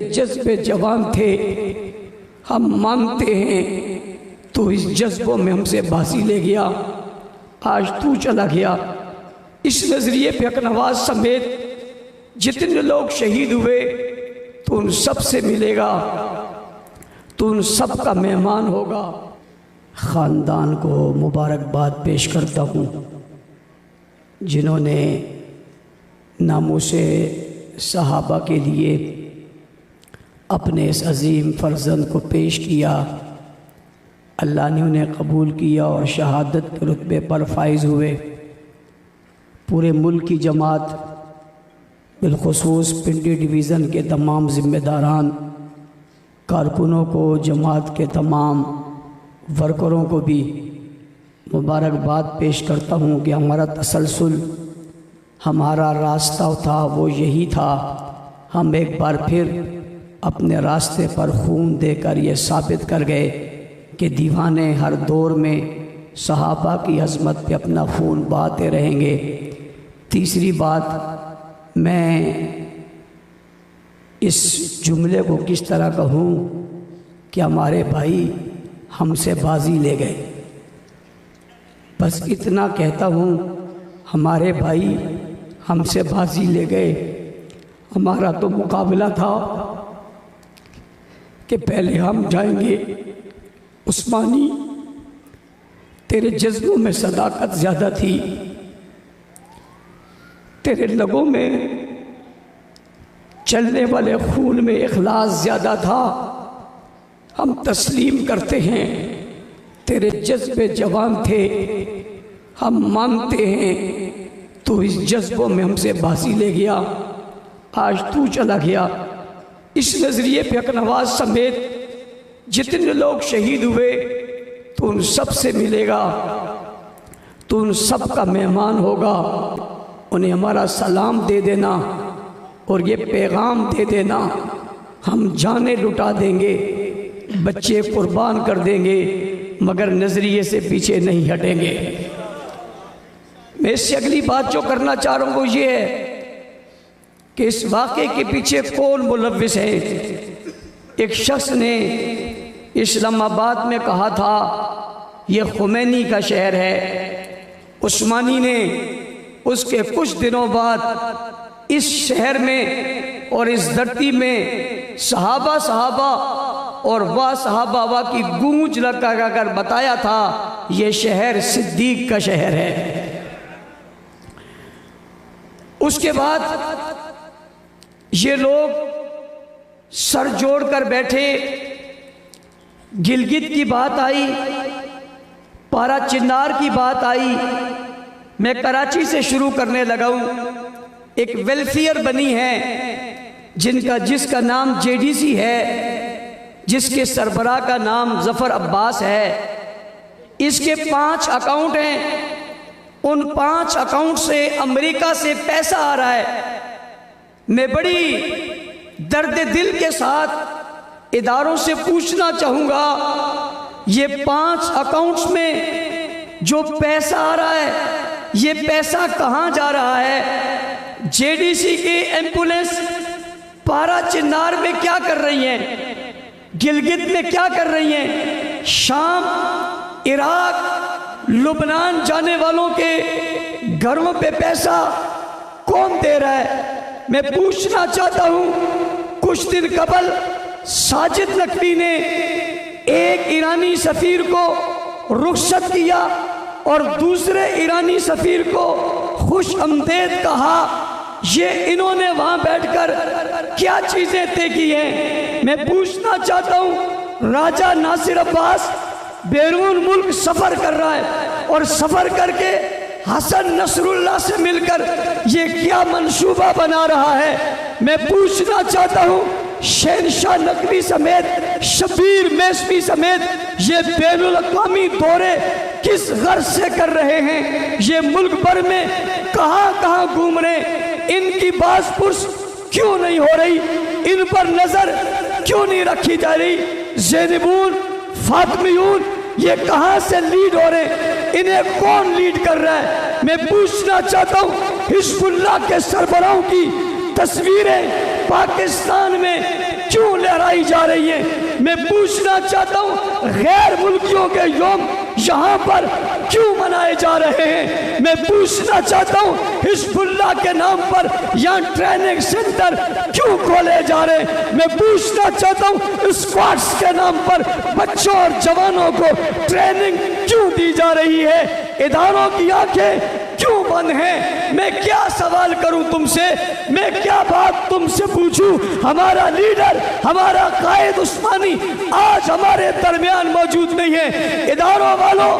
जज्बे जवान थे, हम मानते हैं तो इस जज्बों में हमसे बाजी ले गया, आज तू चला गया। इस नज़रिए पे अकनवाज समेत जितने लोग शहीद हुए तो उन सब से मिलेगा, तो उन सब का मेहमान होगा। ख़ानदान को मुबारकबाद पेश करता हूँ जिन्होंने नामूसे सहाबा के लिए अपने इस अजीम फ़र्जंद को पेश किया। अल्लाह ने उन्हें कबूल किया और शहादत के रुतबे पर फाइज हुए। पूरे मुल्क की जमात, बिलखुसूस पिंडी डिवीज़न के तमाम ज़िम्मेदारान, कारकुनों को, जमात के तमाम वर्करों को भी मुबारकबाद पेश करता हूँ कि हमारा तसलसल, हमारा रास्ता था वो यही था। हम एक बार फिर अपने रास्ते पर खून देकर ये साबित कर गए कि दीवाने हर दौर में सहाबा की अज़मत पे अपना खून बहाते रहेंगे। तीसरी बात, मैं इस जुमले को किस तरह कहूँ कि हमारे भाई हमसे बाजी ले गए। बस इतना कहता हूँ, हमारे भाई हमसे बाजी ले गए। हमारा तो मुकाबला था कि पहले हम जाएंगे। उस्मानी, तेरे जज्बों में सदाकत ज़्यादा थी, तेरे लगों में चलने वाले खून में इखलास ज़्यादा था। हम तस्लीम करते हैं, तेरे जज्बे जवान थे, हम मानते हैं तो इस जज्बों में हमसे बाजी ले गया, आज तू चला गया। इस नज़रिए पे अकनवाज समेत जितने लोग शहीद हुए तो उन सब से मिलेगा, तो उन सब का मेहमान होगा। उन्हें हमारा सलाम दे देना और ये पैगाम दे देना, हम जाने लुटा देंगे, बच्चे कुर्बान कर देंगे, मगर नज़रिए से पीछे नहीं हटेंगे। मैं इससे अगली बात जो करना चाह रहा हूँ वो ये है कि इस वाक़े के पीछे कौन मुलव्विस है। एक शख्स ने इस्लामाबाद में कहा था ये खुमैनी का शहर है। उस्मानी ने उसके कुछ दिनों बाद इस शहर में और इस धरती में सहाबा सहाबा और वाह सहाबा वाह की गूंज लगा कर बताया था ये शहर सिद्दीक का शहर है। उसके बाद ये लोग सर जोड़कर बैठे। गिलगित की बात आई, पारा चिन्नार की बात आई। मैं कराची से शुरू करने लगा हूँ। एक वेलफेयर बनी है जिसका नाम जेडीसी है, जिसके सरबराह का नाम जफर अब्बास है। इसके 5 अकाउंट हैं। उन 5 अकाउंट से अमेरिका से पैसा आ रहा है। मैं बड़ी दर्द दिल के साथ इदारों से पूछना चाहूँगा, ये 5 अकाउंट्स में जो पैसा आ रहा है ये पैसा कहाँ जा रहा है? जेडीसी के एम्बुलेंस पारा चिन्नार में क्या कर रही हैं? गिलगित में क्या कर रही हैं? शाम, इराक, लुबनान जाने वालों के घरों पे पैसा कौन दे रहा है? मैं पूछना चाहता हूं, कुछ दिन कबल साजिद नकवी ने एक ईरानी सफीर को रुखसत किया और दूसरे ईरानी सफीर को खुश आमदेद कहा। ये इन्होंने वहां बैठकर क्या चीजें तय की हैं? मैं पूछना चाहता हूं, राजा नासिर अब्बास बैरून मुल्क सफर कर रहा है और सफर करके हसन नसरुल्लाह से मिलकर ये क्या मंसूबा बना रहा है? मैं पूछना चाहता हूँ, शहनशाह नकवी समेत, शबीर मेसवी समेत ये बैनुल अक़वामी दौरे किस गर्ज से कर रहे हैं? ये मुल्क भर में कहाँ कहाँ घूम रहे? इनकी बाज़पुर्स क्यों नहीं हो रही? इन पर नजर क्यों नहीं रखी जा रही? ज़ैनबून, फातिमियून ये कहाँ से लीड हो रहे? इन्हें कौन लीड कर रहा है? मैं पूछना चाहता हूँ, हिज़्बुल्लाह के सरबराहों की तस्वीरें पाकिस्तान में مनाई जा रही हैं। मैं पूछना चाहता हूँ गैर मुल्कियों के यौम यहाँ पर क्यों मनाए जा रहे हैं? मैं पूछना चाहता हूँ हिजबुल्लाह के नाम पर यहाँ ट्रेनिंग सेंटर क्यों खोले जा रहे हैं? मैं पूछना चाहता हूँ स्क्वाड्स के नाम पर बच्चों और जवानों को ट्रेनिंग क्यों दी जा रही है? इदारों की आंखें क्यों बंद हैं? मैं क्या सवाल करूं तुमसे, मैं क्या बात तुमसे पूछूं? हमारा लीडर, हमारा कायद उस्मानी आज हमारे दरमियान मौजूद नहीं है। इदारों वालों,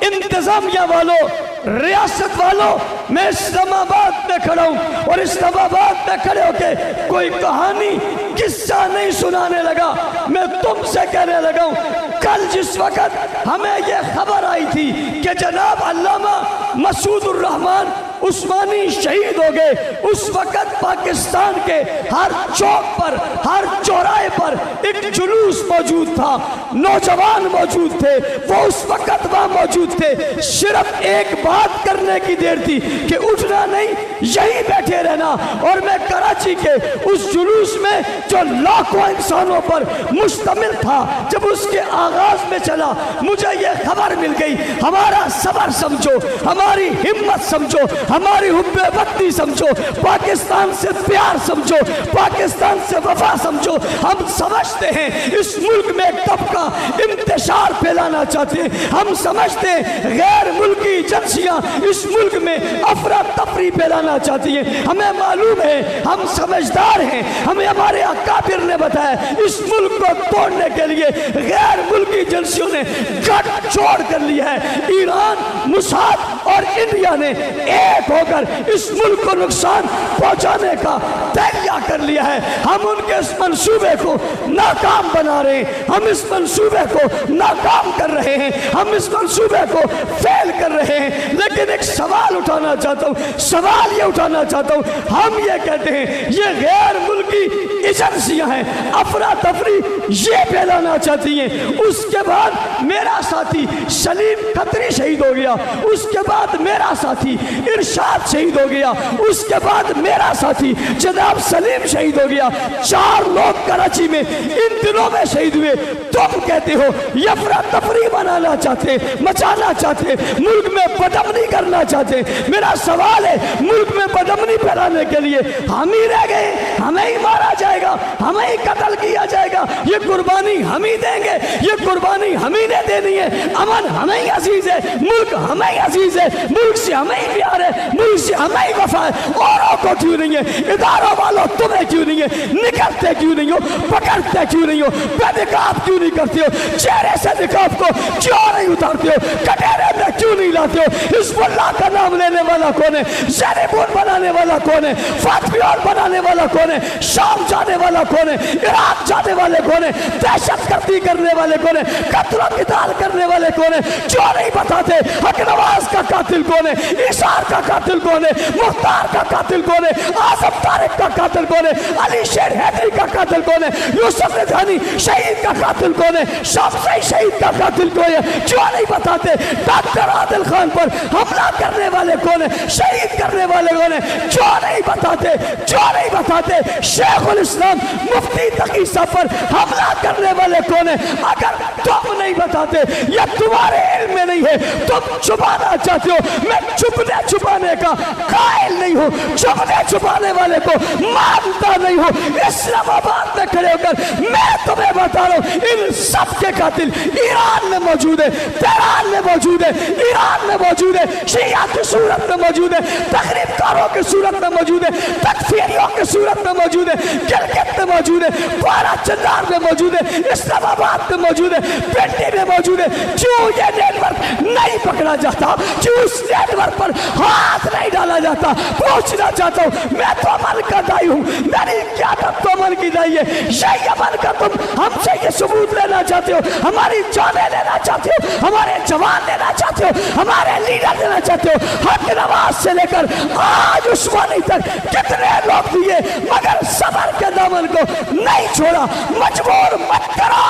इंतजामिया वालों, रियासत वालों, मैं इस्लामाबाद में खड़ा हूँ और इस्लामाबाद में खड़े होके कोई कहानी किस्सा नहीं सुनाने लगा। मैं तुमसे कहने लगा हूँ कल जिस वक्त हमें यह खबर आई थी कि जनाब अल्लामा मसूदुर रहमान उस्मानी शहीद हो गए, उस वक्त पाकिस्तान के हर चौक पर, हर चौराहे पर एक जुलूस मौजूद था, नौजवान मौजूद थे, वो उस वक्त वहां मौजूद थे। सिर्फ एक बात करने की देर थी कि उठना नहीं, यहीं बैठे रहना। और मैं कराची के उस जुलूस में जो लाखों इंसानों पर मुश्तमिल था, जब उसके आगाज में चला, मुझे ये खबर मिल गई, हमारा सबर समझो, हमारी हिम्मत समझो, हमारी हुब्बे वक्ती समझो, पाकिस्तान से प्यार समझो, पाकिस्तान से वफा समझो। हम समझते हैं इस मुल्क में एक तबका इंतशार फैलाना चाहते हैं, हम समझते हैं गैर मुल्की एजेंसियां इस मुल्क में अफरा तफरी फैलाना चाहती हैं। हमें मालूम है, हम समझदार हैं, हमें हमारे अकाबिर ने बताया इस मुल्क को तोड़ने के लिए गैर मुल्की एजेंसियों ने गठजोड़ कर लिया है। ईरान, मुसाद और इंडिया ने एक होकर इस मुल्क को नुकसान पहुंचाने का तैयार कर लिया है। हम उनके इस मंसूबे को नाकाम बना रहे हैं, हम इस मंसूबे को नाकाम कर रहे हैं, हम इस मंसूबे को फेल कर रहे हैं। लेकिन एक सवाल उठाना चाहता हूँ, सवाल ये उठाना चाहता हूँ, हम ये कहते हैं ये गैर मुल्की एजेंसियां हैं, अफरा तफरी ये फैलाना चाहती हैं। उसके बाद मेरा साथी सलीम खत्री शहीद हो गया, उसके बाद मेरा साथी इरशाद शहीद हो गया, उसके बाद मेरा साथी जनाब सलीम शहीद हो गया। 4 लोग कराची में इन दिनों में शहीद हुए। तुम कहते हो ये अफरा तफरी बनाना चाहते, मचाना चाहते, मुल्क में बदअमनी करना चाहते। मेरा सवाल है, मुल्क में बदअमनी फैलाने के लिए हम ही रह गए, हमें ही मारा जाएगा, हमें ही कत्ल किया जाएगा, ये कुर्बानी हम ही देंगे, ये कुर्बानी हम ही ने देनी है। अमन हमें ही अजीज है, मुल्क हमें ही अजीज है, मुल्क से हमें ही प्यार है, मुल्क से हमें ही वफा है। औरों को क्यों नहीं है? इदारों वालों तुम्हें क्यों नहीं है? निकलते क्यों नहीं हो? पकड़ते क्यों नहीं हो? बेनिकाब क्यों नहीं करते हो? चेहरे से निकाब को क्यों नहीं उतारते हो? कटहरे में क्यों नहीं लाते हो? हिजबुल्लाह का नाम लेने वाला कौन है? ज़ेरेबुन बनाने वाला कौन है? फातमियोन बनाने वाला कौन है? शाम जाने वाला कौन है? इराक जाने वाले कौन है? दहशतगर्दी करने वाले कौन है? कत्ल क़िताल करने वाले कौन है? क्यों नहीं बताते? हक नवाज का कातिल कौन है? इशार का कातिल कौन है? मुख्तार का कातिल कौन है? आज़म तारिक का कातिल कौन है? अली शेर हैदरी का कातिल कौन है? यूसुफ रिधानी शहीद का कातिल कौन है? शाफी शहीद का कातिल कौन है? क्यों नहीं बताते? डॉक्टर आदिल खान पर हमला करने वाले कौन है? शहीद करने वाले कौन है? क्यों नहीं बताते? क्यों नहीं बताते? शेखुल इस्लाम मुफ्ती तकी साहब पर हमला करने वाले कौन है? अगर तुम नहीं बताते, या तुम्हारे इल्म में नहीं है, तुम छुपाना चाहते हो। मैं छुपने छुपाने का कायल नहीं हूँ, छुपने छुपाने वाले को मानता नहीं हूँ। इस्लामाबाद में खड़े होकर मैं तुम्हें बता रहा हूँ, इन सब के कातिल ईरान में मौजूद है, तेहरान में मौजूद है, ईरान में मौजूद है, शिया की सूरत में मौजूद है, तकरीबकारों की सूरत में मौजूद है, तकफीरियों की सूरत में मौजूद है, गिलगित में मौजूद है, बारा चंदार में मौजूद है, इस्लामाबाद में मौजूद है, पिंडी में मौजूद है। क्यों ये नेटवर्क नहीं पकड़ा जाता? क्यों उस नेटवर्क पर हाथ नहीं डाला जाता? पूछना चाहता हूँ, मैं तो अमन का दाई हूँ, मेरी क्यादत तो अमन की दाई है। यही अमन का तुम हमसे ये सबूत लेना चाहते हो, हमारी जानें लेना चाहते हो, हमारे जवान लेना चाहते हो, हमारे लीडर लेना चाहते हो। हक नवाज से लेकर आज उस्मानी तक कितने लोग दिए, मगर सबर के दामन को नहीं छोड़ा। मजबूर मत करो,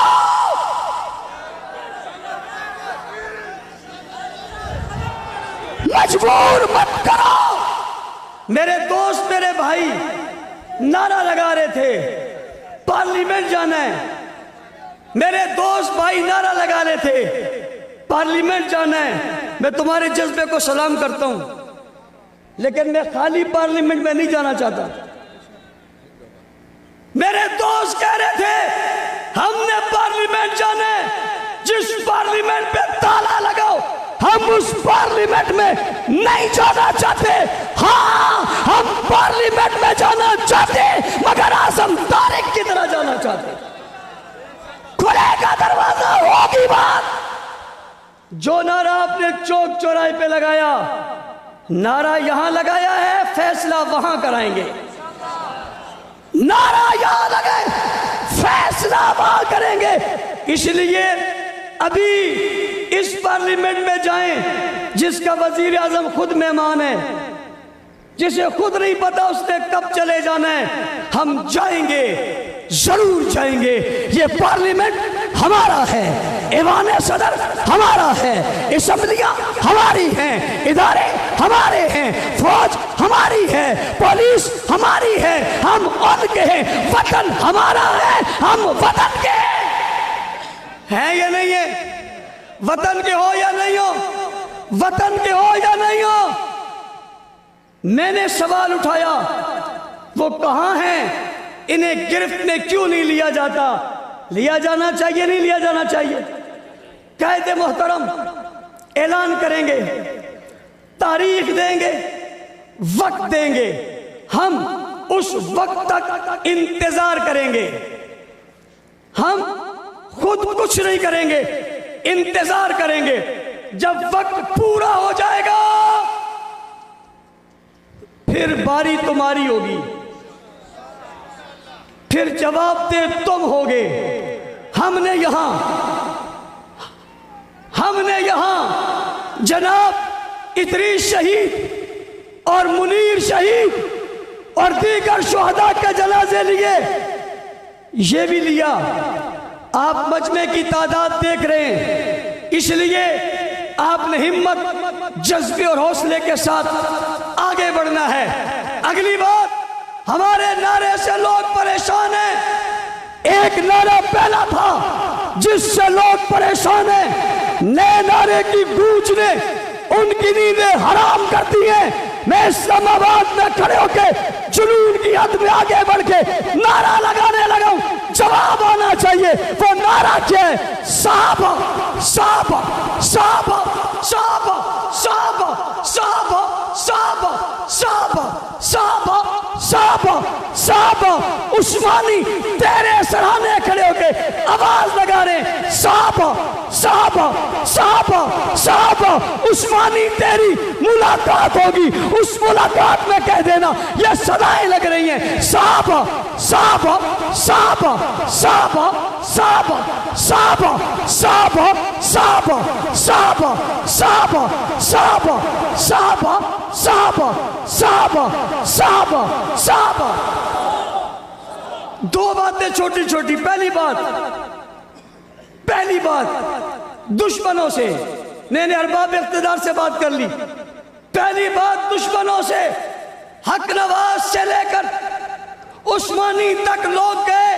मजबूर मत करो। मेरे दोस्त, मेरे भाई नारा लगा रहे थे پارلیمنٹ جانا ہے. میرے دوست بھائی نعرہ لگا رہے تھے پارلیمنٹ جانا ہے. میں تمہارے جذبے کو سلام کرتا ہوں، لیکن میں خالی پارلیمنٹ میں نہیں جانا چاہتا. میرے دوست کہہ رہے تھے ہم نے پارلیمنٹ جانا ہے، جس پارلیمنٹ پہ تالا لگاؤ ہم اس پارلیمنٹ میں نہیں جانا چاہتے. ہاں ہم پارلیمنٹ میں جانا چاہتے مگر اعظم طارق کی طرح جانا چاہتے. کھلے گا دروازہ، ہوگی بات. جو نعرہ آپ نے چوک چوراہے پہ لگایا، نعرہ یہاں لگایا ہے، فیصلہ وہاں کرائیں گے. نعرہ یہاں لگائے، فیصلہ وہاں کریں گے. اس لیے ابھی اس پارلیمنٹ میں جائیں جس کا وزیر اعظم خود مہمان ہے، جسے خود نہیں پتا اس نے کب چلے جانا ہے. ہم جائیں گے، ضرور جائیں گے. یہ پارلیمنٹ ہمارا ہے، ایوان صدر ہمارا ہے، اسمبلیاں ہماری ہیں، ادارے ہمارے ہیں، فوج ہماری ہے، پولیس ہماری ہے. ہم ان کے ہیں، وطن ہمارا ہے، ہم وطن کے ہیں یا نہیں ہے؟ وطن کے ہو یا نہیں ہو؟ وطن کے ہو یا نہیں ہو؟ میں نے سوال اٹھایا وہ کہاں ہیں؟ انہیں گرفت میں کیوں نہیں لیا جاتا؟ لیا جانا چاہیے، نہیں لیا جانا چاہیے؟ قائد محترم اعلان کریں گے، تاریخ دیں گے، وقت دیں گے. ہم اس وقت تک انتظار کریں گے. ہم خود کچھ نہیں کریں گے، انتظار کریں گے. جب وقت پورا ہو جائے گا پھر باری تمہاری ہوگی، پھر جواب دے تم ہوگے. ہم نے یہاں جناب ادریس شہید اور منیر شہید اور دیگر شہداء کے جنازے لیے، یہ بھی لیا. آپ مجمع کی تعداد دیکھ رہے ہیں، اس لیے آپ نے ہمت، جذبے اور حوصلے کے ساتھ آگے بڑھنا ہے. اگلی بات، ہمارے نعرے سے لوگ پریشان ہیں. ایک نعرہ پہلا تھا جس سے لوگ پریشان ہیں، نئے نعرے کی گونج نے ان کی نیندیں حرام کرتی ہیں. میں اسلام آباد میں کھڑے ہو کے جنون کی حد میں آگے بڑھ کے نعرہ لگانے لگا ہوں. جواب آنا چاہیے. وہ نعرہ کیا ہے؟ صحابہ صحابہ صحابہ صحابہ صحابہ صحابہ صحابہ صحابہ صحابہ صحابہ صحابہ. عثمانی تیرے سرانے کھڑے ہو کے آواز لگا رہے ہیں، صحابہ صحابہ صحابہ صحابہ. عثمانی تیری ملاقات ہوگی، اس ملاقات میں کہہ دینا یہ صدائیں لگ رہی ہیں، صحابہ صحابہ صحابہ صحابہ صحابہ صحابہ صحابہ صحابہ صحابہ صحابہ صحابہ صحابہ صحابہ صحابہ صحابہ صحابہ. دو باتیں چھوٹی چھوٹی. پہلی بات دشمنوں سے، میں نے ارباب اقتدار سے بات کر لی. پہلی بات دشمنوں سے، حق نواز سے لے کر عثمانی تک لوگ گئے.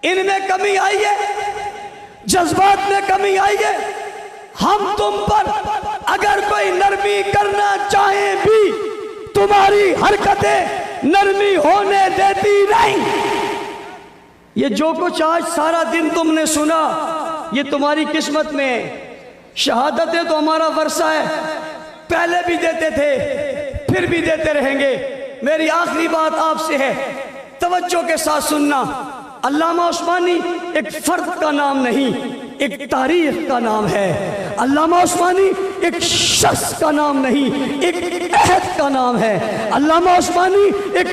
ان میں کمی آئی ہے، جذبات میں کمی آئی ہے. ہم تم پر اگر کوئی نرمی کرنا چاہیں بھی تمہاری حرکتیں نرمی ہونے دیتی نہیں. یہ جو کچھ آج سارا دن تم نے سنا یہ تمہاری قسمت میں ہے. شہادتیں تو ہمارا ورثہ ہے، پہلے بھی دیتے تھے پھر بھی دیتے رہیں گے. میری آخری بات آپ سے ہے، توجہ کے ساتھ سننا. علامہ عثمانی ایک فرد کا نام نہیں، ایک تاریخ کا نام ہے. علامہ عثمانی ایک شخص کا نام نہیں، ایک عہد کا نام ہے. علامہ عثمانی ایک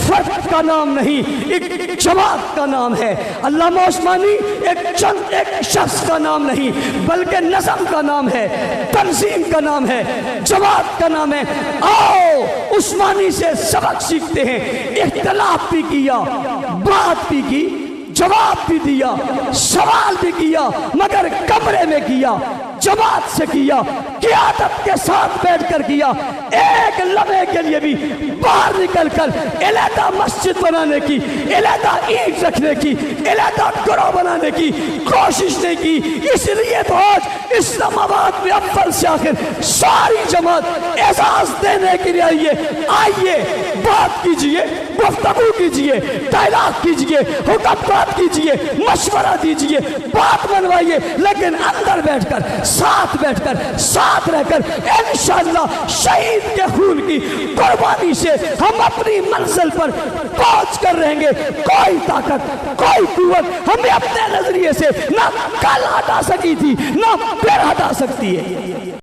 فرد کا نام نہیں، ایک جماعت کا نام ہے. علامہ عثمانی ایک شخص کا نام نہیں بلکہ نظم کا نام ہے، تنظیم کا نام ہے، جماعت کا نام ہے. آؤ عثمانی سے سبق سیکھتے ہیں. اختلاف بھی کیا، بات بھی کی، جواب بھی دیا، سوال بھی کیا، مگر کمرے میں کیا، جماعت سے کیا، قیادت کے ساتھ بیٹھ کر کیا. ایک لمحے کے لیے بھی باہر نکل کر علیحدہ مسجد بنانے کی، علیحدہ اینٹ رکھنے کی، علیحدہ گروہ بنانے کی کوشش نہیں کی۔ اس لیے تو آج اسلام آباد میں اول سے آخر ساری جماعت اعزاز دینے کے لیے آئیے۔ آئیے، بات کیجئے، گفتگو کیجئے، ڈائلاگ کیجئے، حکمات کیجئے، مشورہ دیجئے، بات منوائیے، لیکن اندر بیٹھ کر، ساتھ بیٹھ کر، ساتھ رہ کر انشاءاللہ شہید کے خون کی قربانی سے ہم اپنی منزل پر پہنچ کر رہیں گے۔ کوئی طاقت، کوئی قوت ہمیں اپنے نظریے سے نہ کل ہٹا سکی تھی، نہ پھر ہٹا سکتی ہے۔